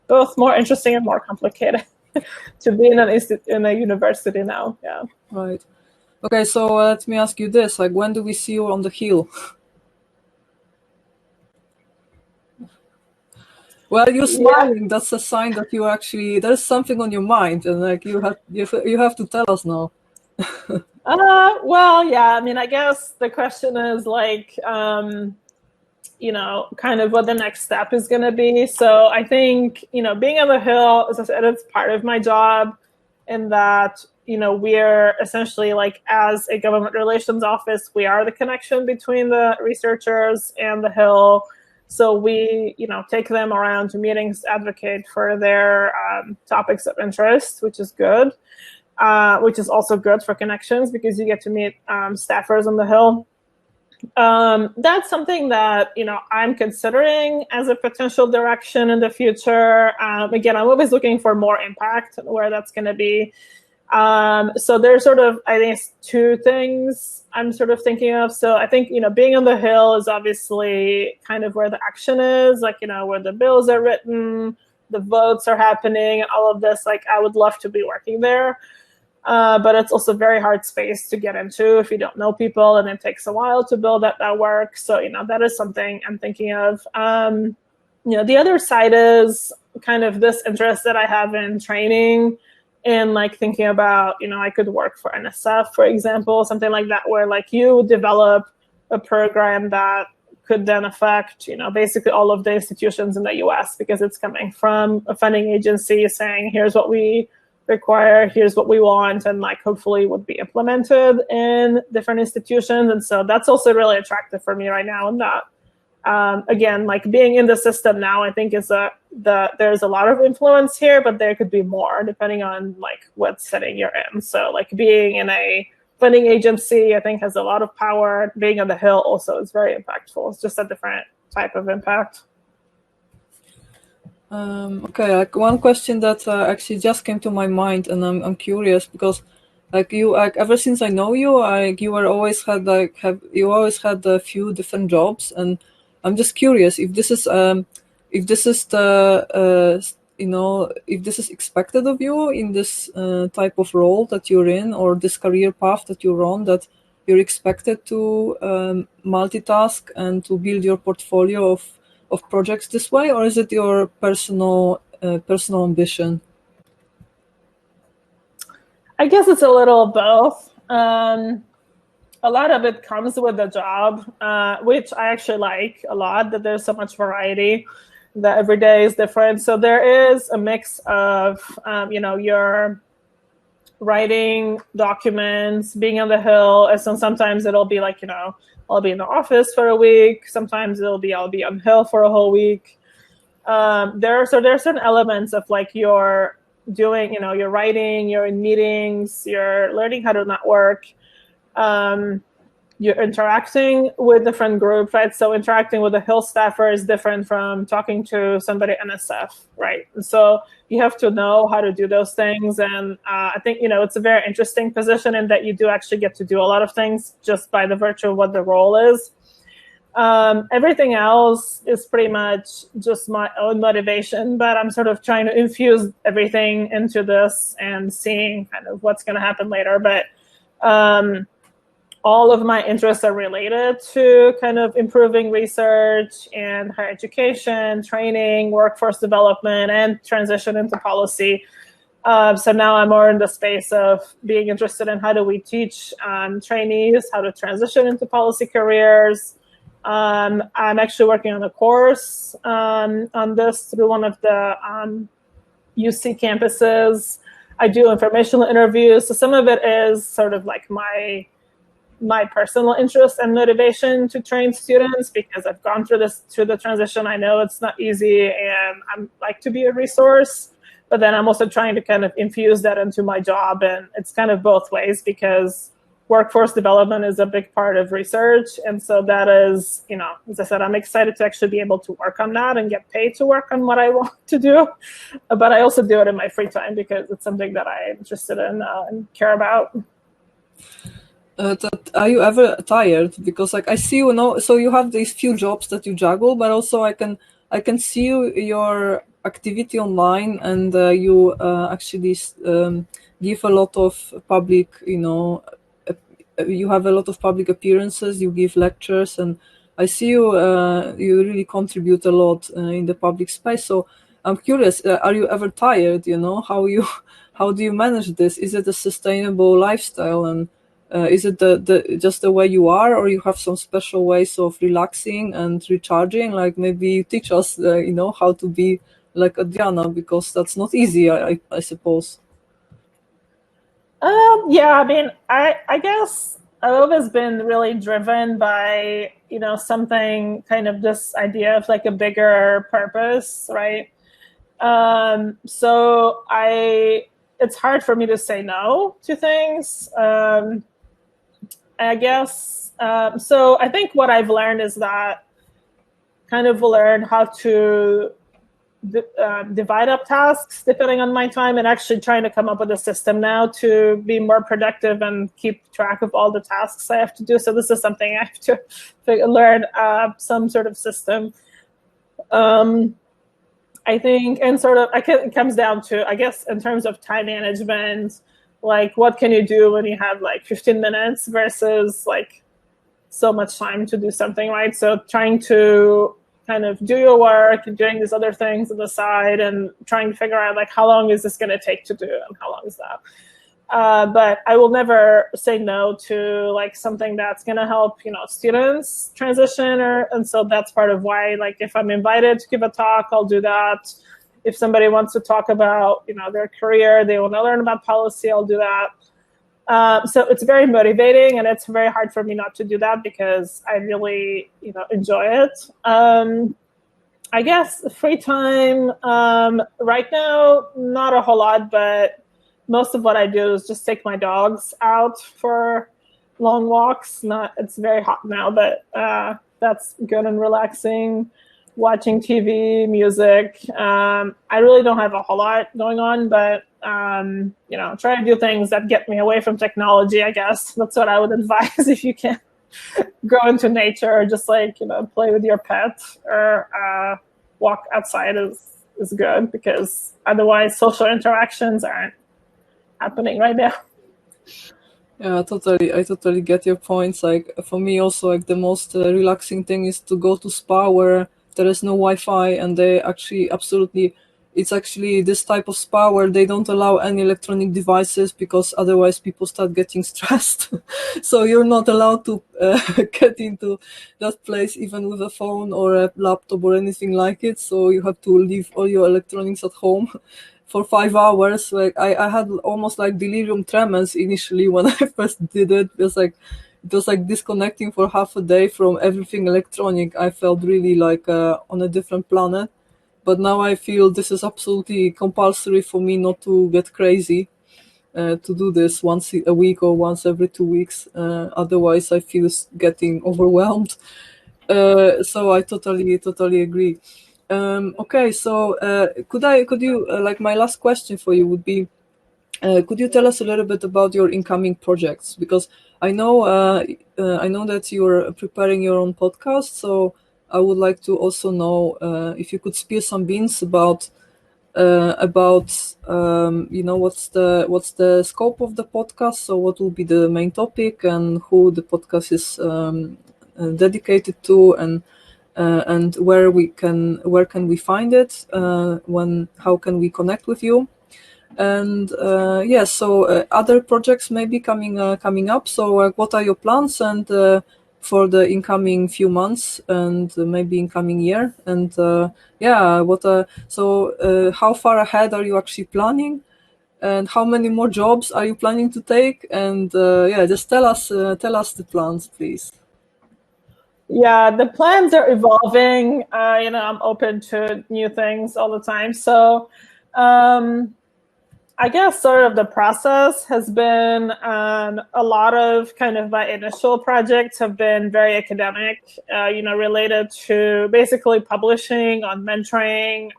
both more interesting and more complicated to be in a university now. Yeah. Right. Okay, so let me ask you this: like, when do we see you on the Hill? Well, you're smiling. Yeah. That's a sign that you actually, there's something on your mind, and like you have to tell us now. Well, yeah. I guess the question is like, kind of what the next step is going to be. So I think, being on the Hill, as I said, it's part of my job, in that, we're essentially, like, as a government relations office, we are the connection between the researchers and the Hill. So we, take them around to meetings, advocate for their topics of interest, which is good, which is also good for connections, because you get to meet staffers on the Hill. That's something that, I'm considering as a potential direction in the future. Again, I'm always looking for more impact and where that's going to be. So there's sort of, I think, two things I'm sort of thinking of. So I think, being on the Hill is obviously kind of where the action is, like, where the bills are written, the votes are happening, all of this. Like, I would love to be working there. But it's also a very hard space to get into if you don't know people, and it takes a while to build that network. So, that is something I'm thinking of. The other side is kind of this interest that I have in training and like thinking about, I could work for NSF, for example, something like that, where like you develop a program that could then affect, basically all of the institutions in the US, because it's coming from a funding agency saying, here's what we require, here's what we want, and like hopefully would be implemented in different institutions. And so that's also really attractive for me right now. And that, again, like being in the system now, I think is there's a lot of influence here, but there could be more depending on like what setting you're in. So like being in a funding agency, I think, has a lot of power. Being on the Hill also is very impactful. It's just a different type of impact. Okay, like one question that actually just came to my mind, and I'm curious because, like you, like ever since I know you, you always had a few different jobs, and I'm just curious if this is if this is if this is expected of you in this type of role that you're in, or this career path that you're on, that you're expected to multitask and to build your portfolio of projects this way, or is it your personal ambition? I guess it's a little both. A lot of it comes with the job, which I actually like a lot, that there's so much variety, that every day is different. So there is a mix of, you're writing documents, being on the Hill, and so sometimes it'll be like, I'll be in the office for a week. Sometimes I'll be on Hill for a whole week. There are certain elements of like you're doing, you're writing, you're in meetings, you're learning how to network. You're interacting with different groups, right? So interacting with the Hill staffer is different from talking to somebody at NSF, right? And so you have to know how to do those things. And I think, it's a very interesting position in that you do actually get to do a lot of things just by the virtue of what the role is. Everything else is pretty much just my own motivation, but I'm sort of trying to infuse everything into this and seeing kind of what's going to happen later. But all of my interests are related to kind of improving research and higher education, training, workforce development, and transition into policy. So now I'm more in the space of being interested in how do we teach trainees how to transition into policy careers. I'm actually working on a course on this through one of the UC campuses. I do informational interviews. So some of it is sort of like my personal interest and motivation to train students, because I've gone through the transition. I know it's not easy, and I like to be a resource, but then I'm also trying to kind of infuse that into my job. And it's kind of both ways, because workforce development is a big part of research. And so that is, as I said, I'm excited to actually be able to work on that and get paid to work on what I want to do. But I also do it in my free time because it's something that I'm interested in and care about. Are you ever tired? Because like I see so you have these few jobs that you juggle, but also I can see your activity online, and you actually give a lot of public, you have a lot of public appearances, you give lectures, and I see you really contribute a lot in the public space. So I'm curious, are you ever tired? How do you manage this? Is it a sustainable lifestyle, and is it just the way you are, or you have some special ways of relaxing and recharging? Like maybe you teach us, how to be like Adriana, because that's not easy, I suppose. Yeah, I mean, I guess I've always been really driven by, something kind of this idea of like a bigger purpose, right? So it's hard for me to say no to things. I guess, so I think what I've learned is that kind of learn how to divide up tasks depending on my time, and actually trying to come up with a system now to be more productive and keep track of all the tasks I have to do. So this is something I have to learn, some sort of system. I think, and sort of, it comes down to, I guess, in terms of time management, like what can you do when you have like 15 minutes versus like so much time to do something, right? So trying to kind of do your work and doing these other things on the side and trying to figure out like how long is this going to take to do and how long is that. But I will never say no to like something that's going to help, students transition, and so that's part of why, like, if I'm invited to give a talk, I'll do that. If somebody wants to talk about, their career, they want to learn about policy, I'll do that. So it's very motivating, and it's very hard for me not to do that because I really, enjoy it. I guess free time right now, not a whole lot, but most of what I do is just take my dogs out for long walks. It's very hot now, but that's good and relaxing. Watching TV, music. I really don't have a whole lot going on, but try to do things that get me away from technology, I guess. That's what I would advise if you can go into nature or just like, play with your pet or walk outside is good, because otherwise social interactions aren't happening right now. Yeah, I totally get your points. Like for me also, like the most relaxing thing is to go to spa where there is no Wi-Fi, and they actually it's actually this type of spa where they don't allow any electronic devices because otherwise people start getting stressed. So you're not allowed to get into that place even with a phone or a laptop or anything like it. So you have to leave all your electronics at home for 5 hours. Like I had almost like delirium tremens initially when I first did it. It was like disconnecting for half a day from everything electronic. I felt really like on a different planet. But now I feel this is absolutely compulsory for me not to get crazy, to do this once a week or once every 2 weeks. Otherwise I feel getting overwhelmed. So I totally agree. Okay, so could you like my last question for you would be, could you tell us a little bit about your incoming projects? Because I know that you're preparing your own podcast, so I would like to also know if you could spill some beans about what's the scope of the podcast. So what will be the main topic and who the podcast is dedicated to, and where can we find it, how can we connect with you, and other projects maybe coming up. So what are your plans and for the incoming few months and maybe incoming year, and how far ahead are you actually planning, and how many more jobs are you planning to take, and just tell us the plans, please. Yeah, the plans are evolving. I'm open to new things all the time. So I guess sort of the process has been a lot of kind of my initial projects have been very academic, related to basically publishing on mentoring,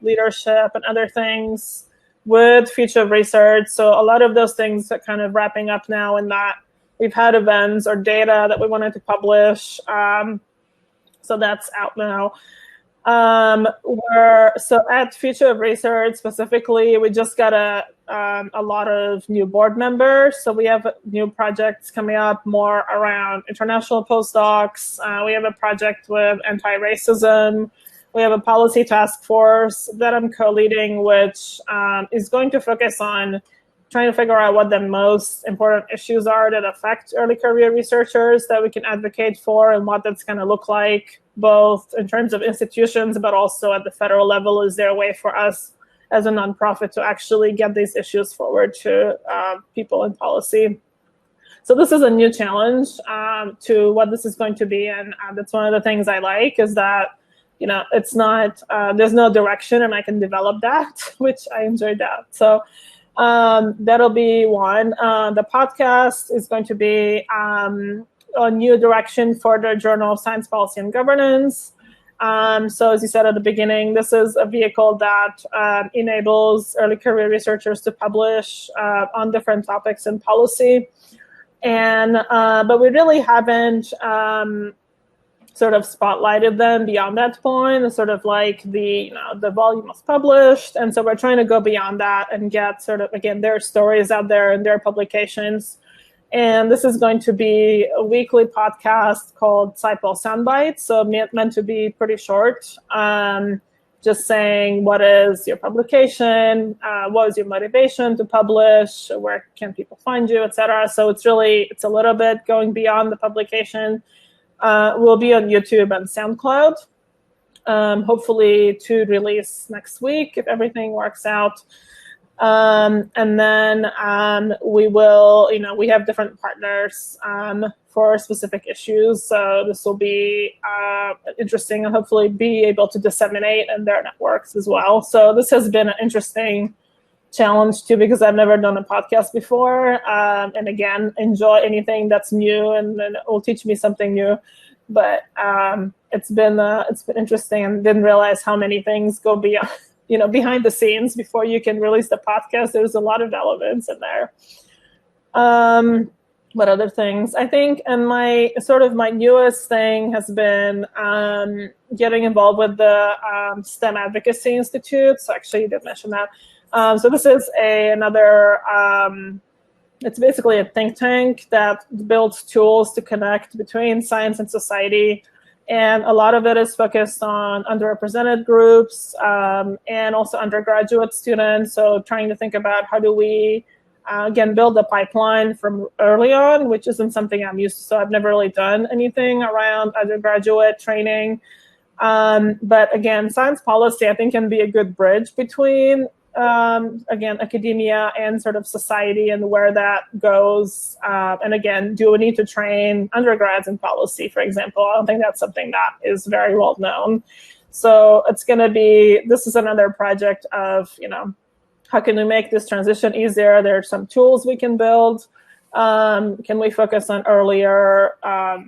leadership, and other things with future of research. So a lot of those things are kind of wrapping up now in that we've had events or data that we wanted to publish. So that's out now. So at Future of Research specifically, we just got a lot of new board members. So we have new projects coming up more around international postdocs. We have a project with anti-racism. We have a policy task force that I'm co-leading, which is going to focus on trying to figure out what the most important issues are that affect early career researchers that we can advocate for, and what that's going to look like, both in terms of institutions, but also at the federal level. Is there a way for us as a nonprofit to actually get these issues forward to people in policy? So this is a new challenge to what this is going to be. And that's one of the things I like, is that, it's not, there's no direction and I can develop that, which I enjoyed that. So that'll be one. The podcast is going to be a new direction for the Journal of Science, Policy, and Governance. So as you said at the beginning, this is a vehicle that enables early career researchers to publish on different topics in policy. And but we really haven't sort of spotlighted them beyond that point, sort of like the volume was published. And so we're trying to go beyond that and get sort of, again, their stories out there and their publications. And this is going to be a weekly podcast called SciPol Soundbites, so meant to be pretty short. Just saying, what is your publication? What is your motivation to publish? Where can people find you, etc. So it's a little bit going beyond the publication. We'll be on YouTube and SoundCloud, hopefully to release next week if everything works out. And then we will, we have different partners for specific issues. So this will be interesting and hopefully be able to disseminate in their networks as well. So this has been an interesting challenge too, because I've never done a podcast before. And again, enjoy anything that's new and it will teach me something new. But it's been interesting, and didn't realize how many things go beyond, behind the scenes before you can release the podcast. There's a lot of elements in there. What other things? I think, and my newest thing has been getting involved with the STEM Advocacy Institute. So actually, you did mention that. So this is another. It's basically a think tank that builds tools to connect between science and society. And a lot of it is focused on underrepresented groups and also undergraduate students. So trying to think about how do we, again, build a pipeline from early on, which isn't something I'm used to. So I've never really done anything around undergraduate training. But again, science policy, I think, can be a good bridge between, again, academia and sort of society and where that goes. And again, do we need to train undergrads in policy, for example? I don't think that's something that is very well known. So it's going to be, this is another project of, how can we make this transition easier? There are some tools we can build. Can we focus on earlier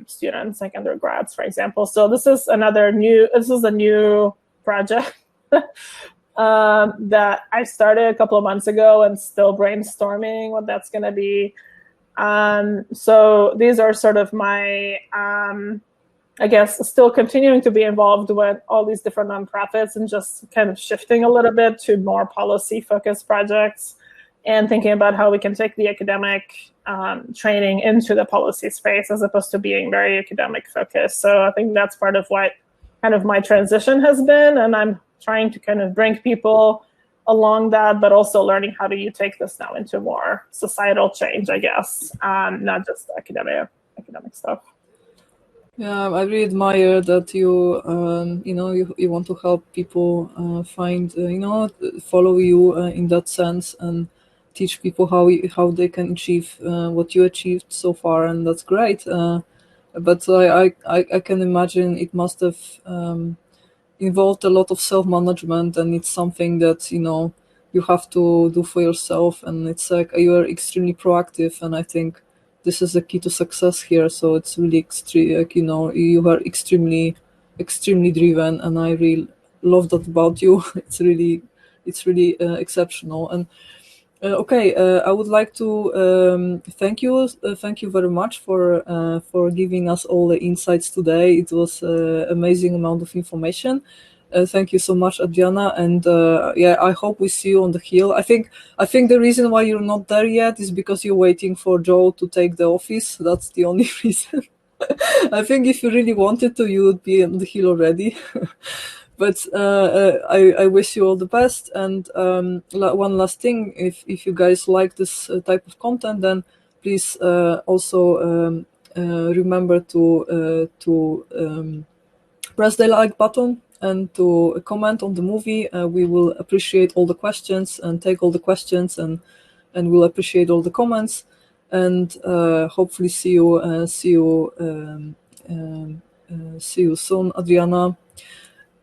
students, like undergrads, for example? So this is a new project that I started a couple of months ago and still brainstorming what that's going to be. So these are sort of my, I guess, still continuing to be involved with all these different nonprofits and just kind of shifting a little bit to more policy-focused projects and thinking about how we can take the academic training into the policy space as opposed to being very academic-focused. So I think that's part of what kind of my transition has been, and I'm trying to kind of bring people along that, but also learning how do you take this now into more societal change, I guess, not just academic stuff. Yeah, I really admire that you, you want to help people find, follow you in that sense and teach people how they can achieve what you achieved so far, and that's great. But I can imagine it must have involved a lot of self-management, and it's something that you have to do for yourself, and it's like you are extremely proactive, and I think this is the key to success here. So it's really extreme, you are extremely driven, and I really love that about you. It's really exceptional. And I would like to thank you very much for giving us all the insights today. It was an amazing amount of information. Thank you so much, Adriana, and I hope we see you on the Hill. I think the reason why you're not there yet is because you're waiting for Joe to take the office. That's the only reason. I think if you really wanted to, you would be on the Hill already. But I wish you all the best. And one last thing, if you guys like this type of content, then please also remember to press the like button and to comment on the movie. We will appreciate all the questions and take all the questions, and we'll appreciate all the comments. And hopefully see you soon, Adriana.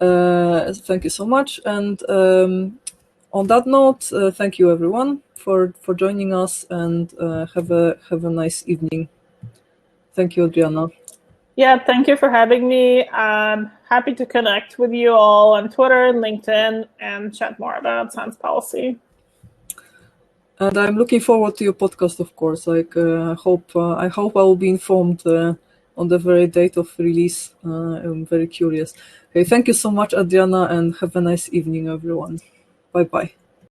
Thank you so much. And on that note, thank you everyone for joining us, and have a nice evening. Thank you, Adriana. Yeah, thank you for having me. I'm happy to connect with you all on Twitter and LinkedIn and chat more about science policy. And I'm looking forward to your podcast, of course. I hope I will be informed on the very date of release. I'm very curious. Okay, thank you so much, Adriana, and have a nice evening, everyone. Bye bye.